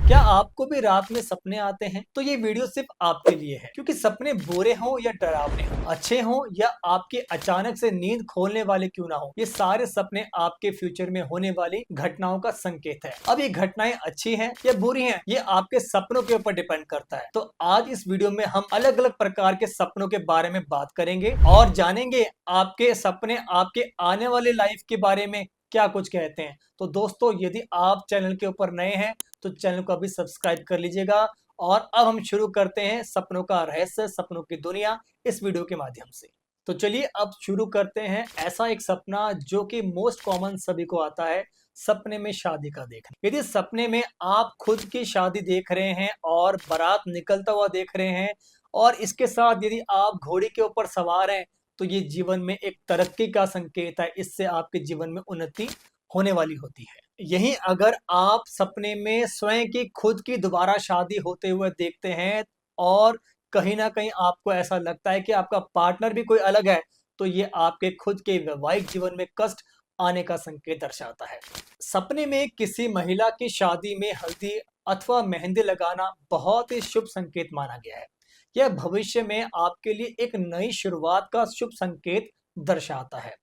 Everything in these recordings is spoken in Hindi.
क्या आपको भी रात में सपने आते हैं? तो ये वीडियो सिर्फ आपके लिए है, क्योंकि सपने बुरे हों या डरावने हों, अच्छे हों या आपके अचानक से नींद खोलने वाले क्यों ना हो, ये सारे सपने आपके फ्यूचर में होने वाली घटनाओं का संकेत है। अब ये घटनाएं अच्छी हैं या बुरी हैं, ये आपके सपनों के ऊपर डिपेंड करता है। तो आज इस वीडियो में हम अलग अलग प्रकार के सपनों के बारे में बात करेंगे और जानेंगे आपके सपने आपके आने वाले लाइफ के बारे में क्या कुछ कहते हैं। तो दोस्तों, यदि आप चैनल के ऊपर नए हैं तो चैनल को अभी सब्सक्राइब कर लीजिएगा। और अब हम शुरू करते हैं सपनों का रहस्य, सपनों की दुनिया, इस वीडियो के माध्यम से। तो चलिए अब शुरू करते हैं। ऐसा एक सपना जो कि मोस्ट कॉमन सभी को आता है, सपने में शादी का देखना। यदि सपने में आप खुद की शादी देख रहे हैं और बारात निकलता हुआ देख रहे हैं और इसके साथ यदि आप घोड़ी के ऊपर सवार हैं, तो ये जीवन में एक तरक्की का संकेत है। इससे आपके जीवन में उन्नति होने वाली होती है। यहीं अगर आप सपने में स्वयं की खुद की दोबारा शादी होते हुए देखते हैं और कहीं न कहीं आपको ऐसा लगता है कि आपका पार्टनर भी कोई अलग है, तो ये आपके खुद के वैवाहिक जीवन में कष्ट आने का संकेत दर्शाता है। सपने में किसी महिला की शादी में हल्दी अथवा मेहंदी लगाना बहुत ही शुभ संकेत माना गया है। यह भविष्य में आपके लिए एक नई शुरुआत का शुभ संकेत दर्शाता है।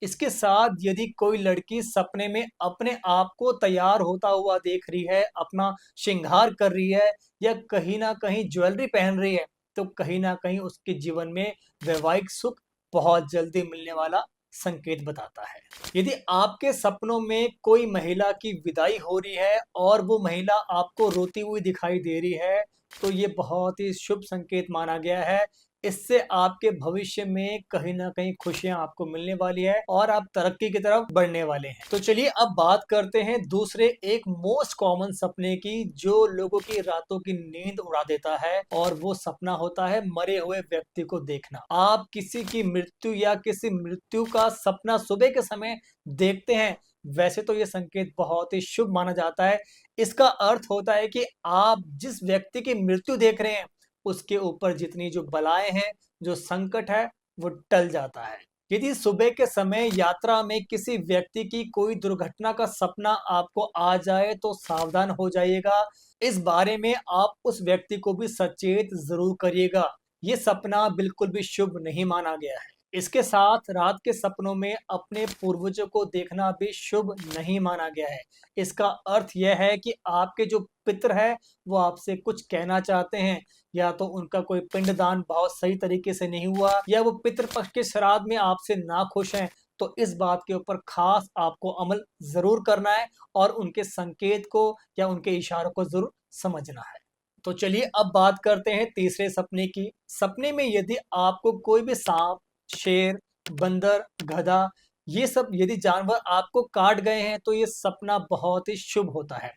इसके साथ यदि कोई लड़की सपने में अपने आप को तैयार होता हुआ देख रही है, अपना श्रृंगार कर रही है या कहीं न कहीं ज्वेलरी पहन रही है, तो कहीं न कहीं उसके जीवन में वैवाहिक सुख बहुत जल्दी मिलने वाला संकेत बताता है। यदि आपके सपनों में कोई महिला की विदाई हो रही है और वो महिला आपको रोती हुई दिखाई दे रही है, तो ये बहुत ही शुभ संकेत माना गया है। इससे आपके भविष्य में कहीं न कहीं खुशियाँ आपको मिलने वाली है और आप तरक्की की तरफ बढ़ने वाले हैं। तो चलिए अब बात करते हैं दूसरे एक मोस्ट कॉमन सपने की, जो लोगों की रातों की नींद उड़ा देता है, और वो सपना होता है मरे हुए व्यक्ति को देखना। आप किसी की मृत्यु या किसी मृत्यु का सपना सुबह के समय देखते हैं, वैसे तो ये संकेत बहुत ही शुभ माना जाता है। इसका अर्थ होता है कि आप जिस व्यक्ति की मृत्यु देख रहे हैं, उसके ऊपर जितनी जो बलाएँ हैं, जो संकट है, वो टल जाता है। यदि सुबह के समय यात्रा में किसी व्यक्ति की कोई दुर्घटना का सपना आपको आ जाए, तो सावधान हो जाइएगा। इस बारे में आप उस व्यक्ति को भी सचेत ज़रूर करिएगा। ये सपना बिल्कुल भी शुभ नहीं माना गया है। इसके साथ रात के सपनों में अपने पूर्वजों को देखना भी शुभ नहीं माना गया है। इसका अर्थ यह है कि आपके जो पितर हैं, वो आपसे कुछ कहना चाहते हैं, या तो उनका कोई पिंडदान बहुत सही तरीके से नहीं हुआ, या वो पितृपक्ष के श्राद्ध में आपसे नाखुश हैं। तो इस बात के ऊपर खास आपको अमल ज़रूर करना है और उनके संकेत को या उनके इशारों को ज़रूर समझना है। तो चलिए अब बात करते हैं तीसरे सपने की। सपने में यदि आपको कोई भी साँप, शेर, बंदर, गधा, ये सब यदि जानवर आपको काट गए हैं, तो ये सपना बहुत ही शुभ होता है।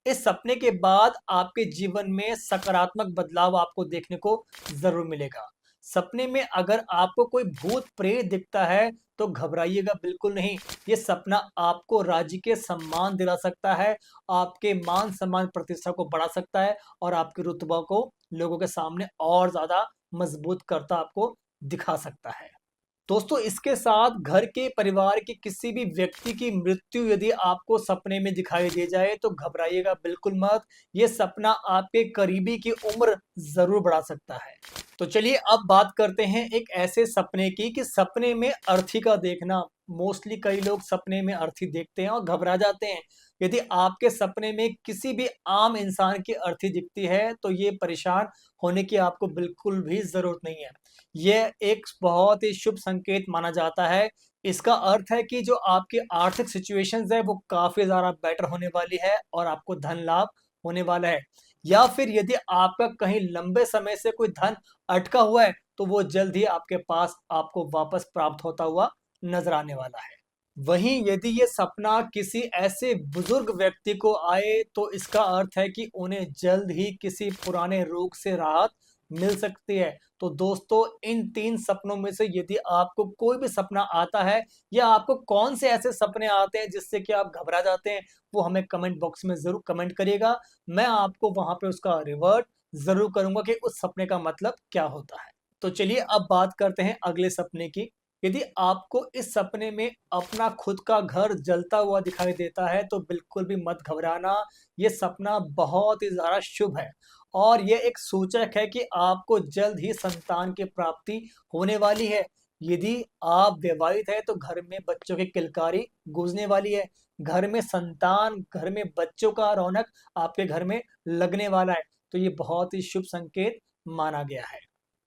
इस सपने के बाद आपके जीवन में सकारात्मक बदलाव आपको देखने को ज़रूर मिलेगा। सपने में अगर आपको कोई भूत-प्रेत दिखता है, तो घबराइएगा बिल्कुल नहीं। ये सपना आपको राज्य के सम्मान दिला सकता है, आपके मान-सम्मान प्रतिष्ठा को बढ़ा सकता है और आपके रुतबा को लोगों के सामने और ज़्यादा मजबूत करता आपको दिखा सकता है। दोस्तों, इसके साथ घर के परिवार के किसी भी व्यक्ति की मृत्यु यदि आपको सपने में दिखाई दे जाए, तो घबराइएगा बिल्कुल मत। ये सपना आपके करीबी की उम्र ज़रूर बढ़ा सकता है। तो चलिए अब बात करते हैं एक ऐसे सपने की कि सपने में अर्थी का देखना। मोस्टली कई लोग सपने में अर्थी देखते हैं और घबरा जाते हैं। यदि आपके सपने में किसी भी आम इंसान की अर्थी दिखती है, तो ये परेशान होने की आपको बिल्कुल भी ज़रूरत नहीं है। ये एक बहुत ही शुभ संकेत माना जाता है। इसका अर्थ है कि जो आपकी आर्थिक सिचुएशंस है, वो काफ़ी ज़्यादा बेटर होने वाली है और आपको धन लाभ होने वाला है। या फिर यदि आपका कहीं लंबे समय से कोई धन अटका हुआ है, तो वो जल्द ही आपके पास आपको वापस प्राप्त होता हुआ नज़र आने वाला है। वहीं यदि ये सपना किसी ऐसे बुजुर्ग व्यक्ति को आए, तो इसका अर्थ है कि उन्हें जल्द ही किसी पुराने रोग से राहत मिल सकती है। तो दोस्तों, इन 3 सपनों में से यदि आपको कोई भी सपना आता है, या आपको कौन से ऐसे सपने आते हैं जिससे कि आप घबरा जाते हैं, वो हमें कमेंट बॉक्स में ज़रूर कमेंट करिएगा। मैं आपको वहाँ पे उसका रिवर्ट ज़रूर करूँगा कि उस सपने का मतलब क्या होता है। तो चलिए अब बात करते हैं अगले सपने की। यदि आपको इस सपने में अपना खुद का घर जलता हुआ दिखाई देता है तो बिल्कुल भी मत घबराना। ये सपना बहुत ही ज़्यादा शुभ है और ये एक सूचक है कि आपको जल्द ही संतान की प्राप्ति होने वाली है। यदि आप विवाहित हैं तो घर में बच्चों की किलकारी गूंजने वाली है। घर में संतान, घर में बच्चों का रौनक आपके घर में लगने वाला है। तो ये बहुत ही शुभ संकेत माना गया है।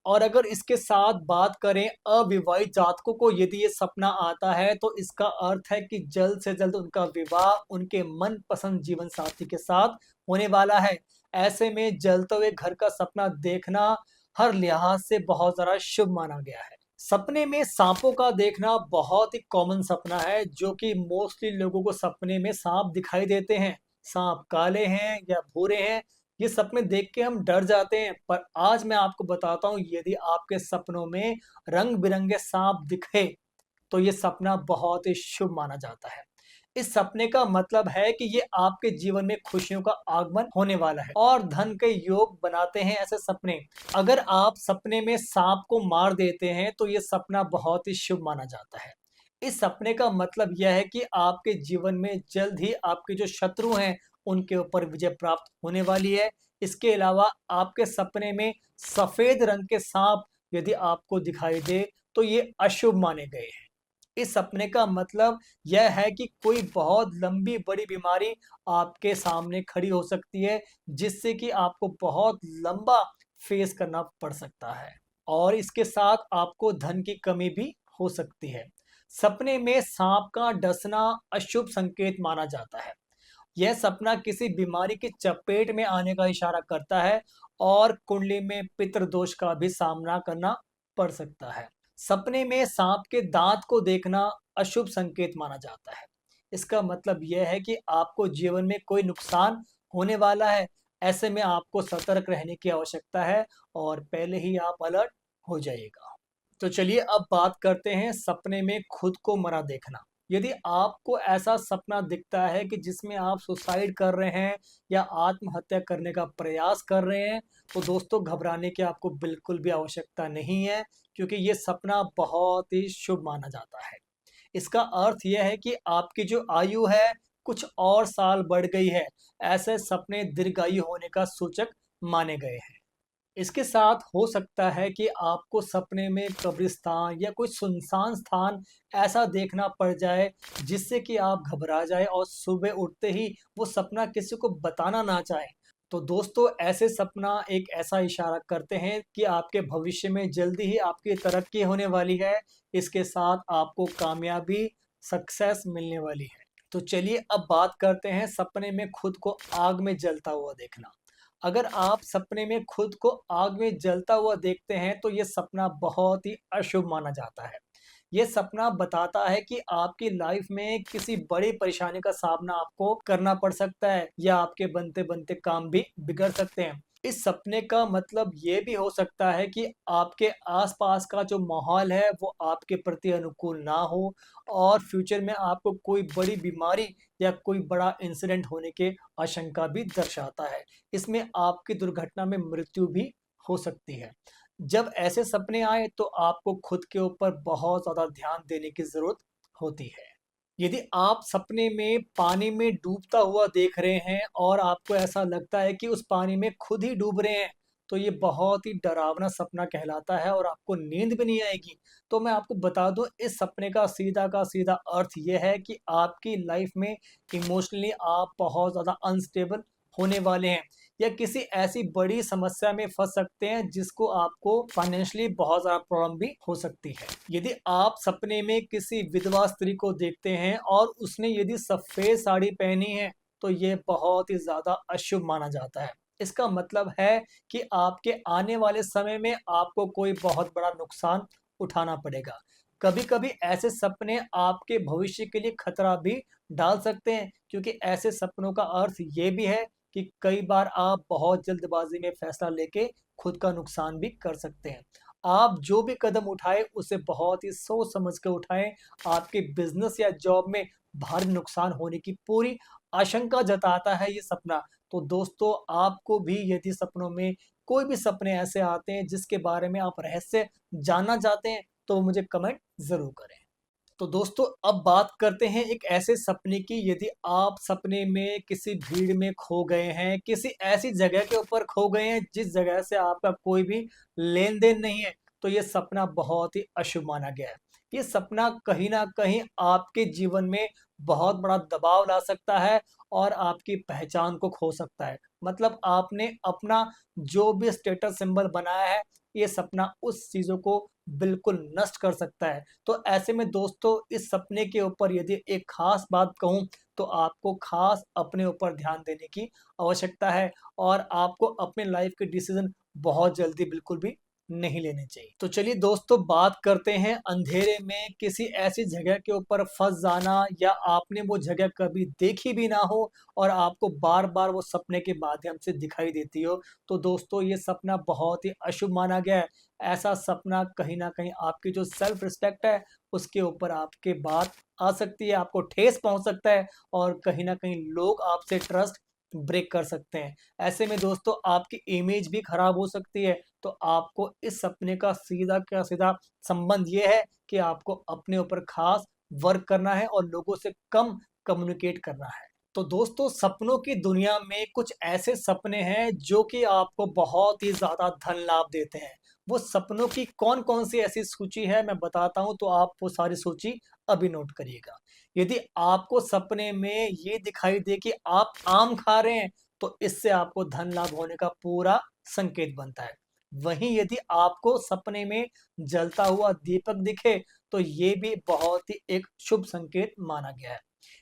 और अगर इसके साथ बात करें अविवाहित जातकों को, यदि ये सपना आता है तो इसका अर्थ है कि जल्द से जल्द उनका विवाह उनके मनपसंद जीवन साथी के साथ होने वाला है। ऐसे में जलते हुए घर का सपना देखना हर लिहाज से बहुत ज़्यादा शुभ माना गया है। सपने में सांपों का देखना बहुत ही कॉमन सपना है, जो कि मोस्टली लोगों को सपने में सांप दिखाई देते हैं। सांप काले हैं या भूरे हैं, ये सपने देख के हम डर जाते हैं। पर आज मैं आपको बताता हूँ, यदि आपके सपनों में रंग-बिरंगे साँप दिखे, तो ये सपना बहुत ही शुभ माना जाता है। इस सपने का मतलब है कि ये आपके जीवन में खुशियों का आगमन होने वाला है और धन के योग बनाते हैं ऐसे सपने। अगर आप सपने में साँप को मार देते हैं, तो ये सपना बहुत ही शुभ माना जाता है। इस सपने का मतलब यह है कि आपके जीवन में जल्द ही आपके जो शत्रु हैं, उनके ऊपर विजय प्राप्त होने वाली है। इसके अलावा आपके सपने में सफ़ेद रंग के साँप यदि आपको दिखाई दे, तो ये अशुभ माने गए हैं। इस सपने का मतलब यह है कि कोई बहुत लंबी बड़ी बीमारी आपके सामने खड़ी हो सकती है, जिससे कि आपको बहुत लंबा फेस करना पड़ सकता है और इसके साथ आपको धन की कमी भी हो सकती है। सपने में सांप का डसना अशुभ संकेत माना जाता है। यह सपना किसी बीमारी की चपेट में आने का इशारा करता है और कुंडली में पितृदोष का भी सामना करना पड़ सकता है। सपने में सांप के दांत को देखना अशुभ संकेत माना जाता है। इसका मतलब यह है कि आपको जीवन में कोई नुकसान होने वाला है। ऐसे में आपको सतर्क रहने की आवश्यकता है और पहले ही आप अलर्ट हो जाइएगा। तो चलिए अब बात करते हैं सपने में खुद को मरा देखना। यदि आपको ऐसा सपना दिखता है कि जिसमें आप सुसाइड कर रहे हैं या आत्महत्या करने का प्रयास कर रहे हैं, तो दोस्तों घबराने की आपको बिल्कुल भी आवश्यकता नहीं है, क्योंकि ये सपना बहुत ही शुभ माना जाता है। इसका अर्थ यह है कि आपकी जो आयु है, कुछ और साल बढ़ गई है। ऐसे सपने दीर्घायु होने का सूचक माने गए हैं। इसके साथ हो सकता है कि आपको सपने में कब्रिस्तान या कोई सुनसान स्थान ऐसा देखना पड़ जाए, जिससे कि आप घबरा जाए और सुबह उठते ही वो सपना किसी को बताना ना चाहें। तो दोस्तों, ऐसे सपना एक ऐसा इशारा करते हैं कि आपके भविष्य में जल्दी ही आपकी तरक्की होने वाली है। इसके साथ आपको कामयाबी, सक्सेस मिलने वाली है। तो चलिए अब बात करते हैं सपने में खुद को आग में जलता हुआ देखना। अगर आप सपने में खुद को आग में जलता हुआ देखते हैं, तो ये सपना बहुत ही अशुभ माना जाता है। ये सपना बताता है कि आपकी लाइफ में किसी बड़ी परेशानी का सामना आपको करना पड़ सकता है या आपके बनते-बनते काम भी बिगड़ सकते हैं। इस सपने का मतलब ये भी हो सकता है कि आपके आस-पास का जो माहौल है वो आपके प्रति अनुकूल ना हो और फ्यूचर में आपको कोई बड़ी बीमारी या कोई बड़ा इंसिडेंट होने की आशंका भी दर्शाता है। इसमें आपकी दुर्घटना में मृत्यु भी हो सकती है। जब ऐसे सपने आए तो आपको खुद के ऊपर बहुत ज़्यादा ध्यान देने की ज़रूरत होती है। यदि आप सपने में पानी में डूबता हुआ देख रहे हैं और आपको ऐसा लगता है कि उस पानी में खुद ही डूब रहे हैं, तो ये बहुत ही डरावना सपना कहलाता है और आपको नींद भी नहीं आएगी। तो मैं आपको बता दूँ, इस सपने का सीधा अर्थ ये है कि आपकी लाइफ़ में इमोशनली आप बहुत ज़्यादा अनस्टेबल होने वाले हैं या किसी ऐसी बड़ी समस्या में फँस सकते हैं जिसको आपको फाइनेंशियली बहुत ज़्यादा प्रॉब्लम भी हो सकती है। यदि आप सपने में किसी विधवा स्त्री को देखते हैं और उसने यदि सफ़ेद साड़ी पहनी है, तो ये बहुत ही ज़्यादा अशुभ माना जाता है। इसका मतलब है कि आपके आने वाले समय में आपको कोई बहुत बड़ा नुकसान उठाना पड़ेगा। कभी-कभी ऐसे सपने आपके भविष्य के लिए खतरा भी डाल सकते हैं, क्योंकि ऐसे सपनों का अर्थ ये भी है कि कई बार आप बहुत जल्दबाज़ी में फैसला लेके खुद का नुकसान भी कर सकते हैं। आप जो भी कदम उठाएँ उसे बहुत ही सोच समझ के उठाएँ। आपके बिज़नेस या जॉब में भारी नुकसान होने की पूरी आशंका जताता है ये सपना। तो दोस्तों, आपको भी यदि सपनों में कोई भी सपने ऐसे आते हैं जिसके बारे में आप रहस्य जानना चाहते हैं, तो मुझे कमेंट ज़रूर करें। तो दोस्तों अब बात करते हैं एक ऐसे सपने की, यदि आप सपने में किसी भीड़ में खो गए हैं, किसी ऐसी जगह के ऊपर खो गए हैं जिस जगह से आपका कोई भी लेन-देन नहीं है, तो ये सपना बहुत ही अशुभ माना गया है। ये सपना कहीं न कहीं आपके जीवन में बहुत बड़ा दबाव ला सकता है और आपकी पहचान को खो सकता है। मतलब आपने अपना जो भी स्टेटस सिंबल बनाया है, ये सपना उस चीज़ों को बिल्कुल नष्ट कर सकता है। तो ऐसे में दोस्तों इस सपने के ऊपर यदि एक ख़ास बात कहूँ, तो आपको ख़ास अपने ऊपर ध्यान देने की आवश्यकता है और आपको अपने लाइफ़ के डिसीज़न बहुत जल्दी बिल्कुल भी नहीं लेने चाहिए। तो चलिए दोस्तों बात करते हैं अंधेरे में किसी ऐसी जगह के ऊपर फँस जाना, या आपने वो जगह कभी देखी भी ना हो और आपको बार-बार वो सपने के माध्यम से दिखाई देती हो। तो दोस्तों ये सपना बहुत ही अशुभ माना गया है। ऐसा सपना कहीं न कहीं आपकी जो सेल्फ रिस्पेक्ट है, उसके ऊपर आपके बात आ सकती है, आपको ठेस पहुँच सकता है और कहीं न कहीं लोग आपसे ट्रस्ट ब्रेक कर सकते हैं। ऐसे में दोस्तों आपकी इमेज भी खराब हो सकती है, तो आपको इस सपने का सीधा का सीधा संबंध ये है कि आपको अपने ऊपर खास वर्क करना है और लोगों से कम कम्युनिकेट करना है। तो दोस्तों सपनों की दुनिया में कुछ ऐसे सपने हैं जो कि आपको बहुत ही ज़्यादा धन लाभ देते हैं। वो सपनों की कौन-कौन सी ऐसी सूची है मैं बताता हूँ, तो आप वो सारी सूची अभी नोट करिएगा। यदि आपको सपने में ये दिखाई दे कि आप आम खा रहे हैं, तो इससे आपको धन लाभ होने का पूरा संकेत बनता है। वहीं यदि आपको सपने में जलता हुआ दीपक दिखे, तो ये भी बहुत ही एक शुभ संकेत माना गया है।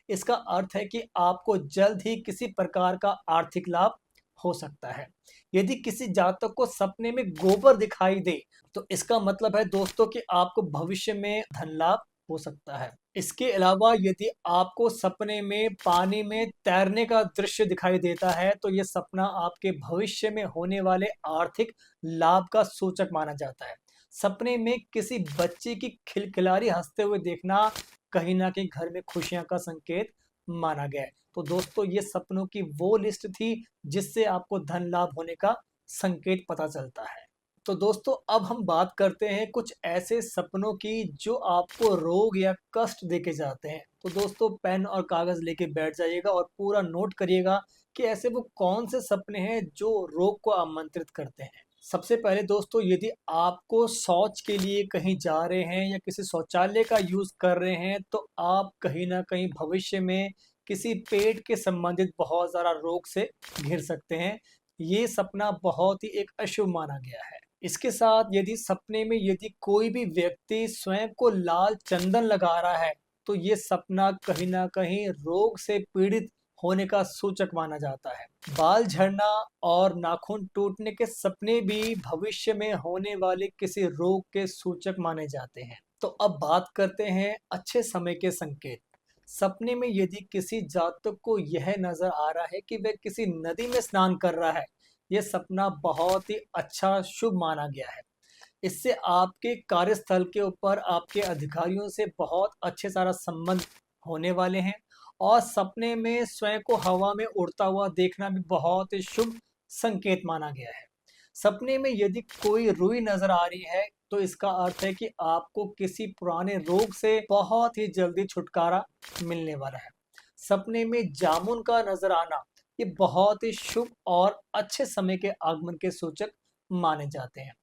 इसका अर्थ है कि आपको जल्द ही किसी प्रकार का आर्थिक लाभ हो सकता है। यदि किसी जातक को सपने में गोबर दिखाई दे, तो इसका मतलब है दोस्तों कि आपको भविष्य में धन लाभ हो सकता है। इसके अलावा यदि आपको सपने में पानी में तैरने का दृश्य दिखाई देता है, तो ये सपना आपके भविष्य में होने वाले आर्थिक लाभ का सूचक माना जाता है। सपने में किसी बच्चे की खिलखिलारी हँसते हुए देखना कहीं न कहीं घर में खुशियाँ का संकेत माना गया है। तो दोस्तों ये सपनों की वो लिस्ट थी जिससे आपको धन लाभ होने का संकेत पता चलता है। तो दोस्तों अब हम बात करते हैं कुछ ऐसे सपनों की जो आपको रोग या कष्ट देके जाते हैं। तो दोस्तों पेन और कागज़ लेके बैठ जाइएगा और पूरा नोट करिएगा कि ऐसे वो कौन से सपने हैं जो रोग को आमंत्रित करते हैं। सबसे पहले दोस्तों यदि आपको शौच के लिए कहीं जा रहे हैं या किसी शौचालय का यूज़ कर रहे हैं, तो आप कहीं न कहीं भविष्य में किसी पेट के संबंधित बहुत ज़्यादा रोग से घिर सकते हैं। ये सपना बहुत ही एक अशुभ माना गया है। इसके साथ यदि सपने में यदि कोई भी व्यक्ति स्वयं को लाल चंदन लगा रहा है, तो ये सपना कहीं न कहीं रोग से पीड़ित होने का सूचक माना जाता है। बाल झड़ना और नाखून टूटने के सपने भी भविष्य में होने वाले किसी रोग के सूचक माने जाते हैं। तो अब बात करते हैं अच्छे समय के संकेत। सपने में यदि किसी जातक को यह नज़र आ रहा है कि वह किसी नदी में स्नान कर रहा है, ये सपना बहुत ही अच्छा शुभ माना गया है। इससे आपके कार्यस्थल के ऊपर आपके अधिकारियों से बहुत अच्छे सारा संबंध होने वाले हैं और सपने में स्वयं को हवा में उड़ता हुआ देखना भी बहुत ही शुभ संकेत माना गया है। सपने में यदि कोई रुई नज़र आ रही है, तो इसका अर्थ है कि आपको किसी पुराने रोग से बहुत ही जल्दी छुटकारा मिलने वाला है। सपने में जामुन का नज़र आना, ये बहुत ही शुभ और अच्छे समय के आगमन के सूचक माने जाते हैं।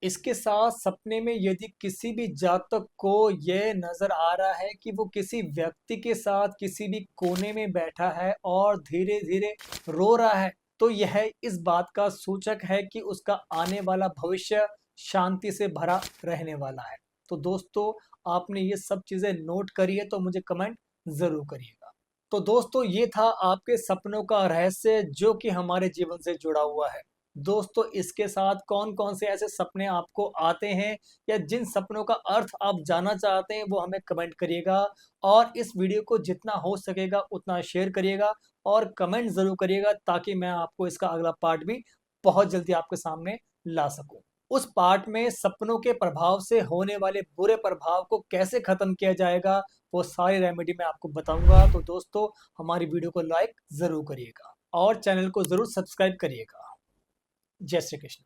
इसके साथ सपने में यदि किसी भी जातक को यह नज़र आ रहा है कि वो किसी व्यक्ति के साथ किसी भी कोने में बैठा है और धीरे-धीरे रो रहा है, तो यह इस बात का सूचक है कि उसका आने वाला भविष्य शांति से भरा रहने वाला है। तो दोस्तों आपने ये सब चीज़ें नोट करी है, तो मुझे कमेंट ज़रूर करिएगा। तो दोस्तों ये था आपके सपनों का रहस्य जो कि हमारे जीवन से जुड़ा हुआ है। दोस्तों इसके साथ कौन-कौन से ऐसे सपने आपको आते हैं या जिन सपनों का अर्थ आप जानना चाहते हैं, वो हमें कमेंट करिएगा और इस वीडियो को जितना हो सकेगा उतना शेयर करिएगा और कमेंट ज़रूर करिएगा ताकि मैं आपको इसका अगला पार्ट भी बहुत जल्दी आपके सामने ला सकूँ। उस पार्ट में सपनों के प्रभाव से होने वाले बुरे प्रभाव को कैसे खत्म किया जाएगा, वो सारी रेमेडी मैं आपको बताऊँगा। तो दोस्तों हमारी वीडियो को लाइक ज़रूर करिएगा और चैनल को ज़रूर सब्सक्राइब करिएगा। जय श्री कृष्ण।